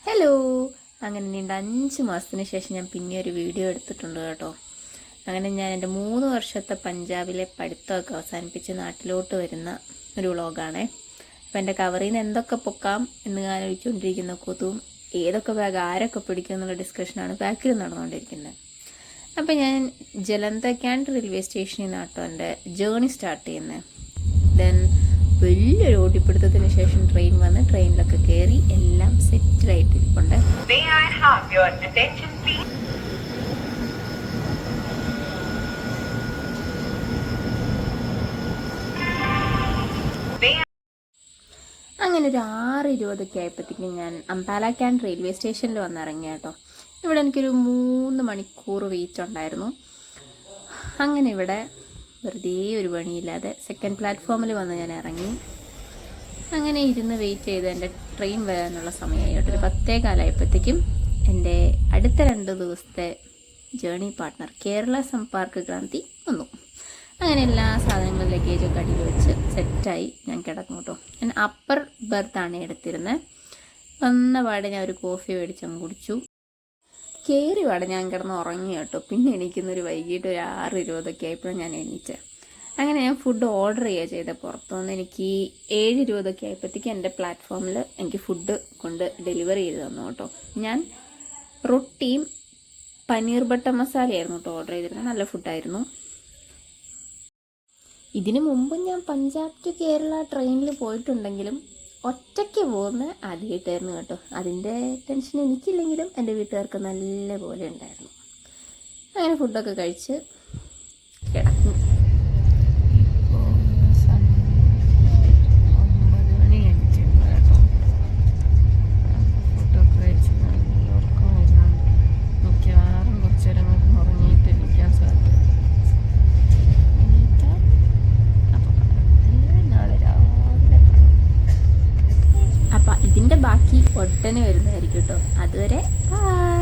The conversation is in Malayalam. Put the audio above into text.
ഹലോ. അങ്ങനെ നീണ്ട 5 മാസത്തിന് ശേഷം ഞാൻ പിന്നെ ഒരു വീഡിയോ എടുത്തിട്ടുണ്ട് കേട്ടോ. അങ്ങനെ ഞാൻ എൻ്റെ 3 വർഷത്തെ പഞ്ചാബിലെ പഠിത്തമൊക്കെ അവസാനിപ്പിച്ച് നാട്ടിലോട്ട് വരുന്ന ഒരു വ്ളോഗാണേ. അപ്പം എൻ്റെ കവറിൽ നിന്ന് എന്തൊക്കെ പൊക്കാം എന്ന് ആലോചിച്ചുകൊണ്ടിരിക്കുന്ന കൊതും ഏതൊക്കെ ബാഗ് ആരൊക്കെ പിടിക്കും എന്നുള്ള ഡിസ്കഷനാണ് ബാക്കിൽ നടന്നുകൊണ്ടിരിക്കുന്നത്. അപ്പം ഞാൻ ജലന്ത ക്യാൻറ്റ് റെയിൽവേ സ്റ്റേഷനിൽ നിന്നാട്ടോ എൻ്റെ ജേണി സ്റ്റാർട്ട് ചെയ്യുന്നത്. ദെൻ വലിയൊരു ഓടിപ്പിടുത്തത്തിന് ശേഷം ട്രെയിൻ വന്ന് ട്രെയിനിലൊക്കെ കയറി എല്ലാം സെറ്റിലായിട്ടിരിപ്പുണ്ട്. അങ്ങനെ ഒരു 6:20 ആയപ്പോഴത്തേക്കും ഞാൻ അംബാല ക്യാൻറ്റ് റെയിൽവേ സ്റ്റേഷനിൽ വന്നിറങ്ങി കേട്ടോ. ഇവിടെ എനിക്കൊരു 3 മണിക്കൂർ വെയിറ്റ് ഉണ്ടായിരുന്നു. അങ്ങനെ ഇവിടെ വെറുതെ ഒരു പണിയില്ലാതെ സെക്കൻഡ് പ്ലാറ്റ്ഫോമിൽ വന്ന് ഞാൻ ഇറങ്ങി. അങ്ങനെ ഇരുന്ന് വെയിറ്റ് ചെയ്ത് എൻ്റെ ട്രെയിൻ വരാനുള്ള സമയമായി കേട്ടോ. ഒരു 10:15 എൻ്റെ അടുത്ത 2 ദിവസത്തെ ജേണി പാർട്ട്ണർ കേരള സമ്പർക്ക് ക്രാന്തി വന്നു. അങ്ങനെ എല്ലാ സാധനങ്ങളും ലഗേജൊക്കെ അടിയിൽ വെച്ച് സെറ്റായി ഞാൻ കിടന്നു കേട്ടോ. ഞാൻ അപ്പർ ബർത്താണ് എടുത്തിരുന്നത്. വന്ന പാടെ ഞാൻ ഒരു കോഫി മേടിച്ചങ്ങ് കുടിച്ചു. കയറി പാടെ ഞാൻ കിടന്ന് ഉറങ്ങി കേട്ടോ. പിന്നെ എണീക്കുന്നൊരു വൈകിട്ട് ഒരു 6:20 ആയപ്പോഴും ഞാൻ എണീച്ചത്. അങ്ങനെ ഞാൻ ഫുഡ് ഓർഡർ ചെയ്യുക ചെയ്തത്. പുറത്തുനിന്ന് എനിക്ക് 7:20 ആയപ്പോഴത്തേക്കും എൻ്റെ പ്ലാറ്റ്ഫോമിൽ എനിക്ക് ഫുഡ് കൊണ്ട് ഡെലിവറി ചെയ്ത് തന്നു കേട്ടോ. ഞാൻ റൊട്ടിയും പനീർ ബട്ടർ മസാലയായിരുന്നു കേട്ടോ ഓർഡർ ചെയ്തിരുന്നത്. നല്ല ഫുഡായിരുന്നു. ഇതിനു മുമ്പ് ഞാൻ പഞ്ചാബ് ടു കേരള ട്രെയിനിൽ പോയിട്ടുണ്ടെങ്കിലും ഒറ്റയ്ക്ക് പോകുന്ന ആദ്യമായിട്ടായിരുന്നു കേട്ടോ. അതിൻ്റെ ടെൻഷൻ എനിക്കില്ലെങ്കിലും എൻ്റെ വീട്ടുകാർക്ക് നല്ല പോലെ ഉണ്ടായിരുന്നു. അങ്ങനെ ഫുഡൊക്കെ കഴിച്ച് കിടന്നു. ഇതിൻ്റെ ബാക്കി ഒട്ടനെ വരുന്നതായിരിക്കും കേട്ടോ. അതുവരെ ബൈ.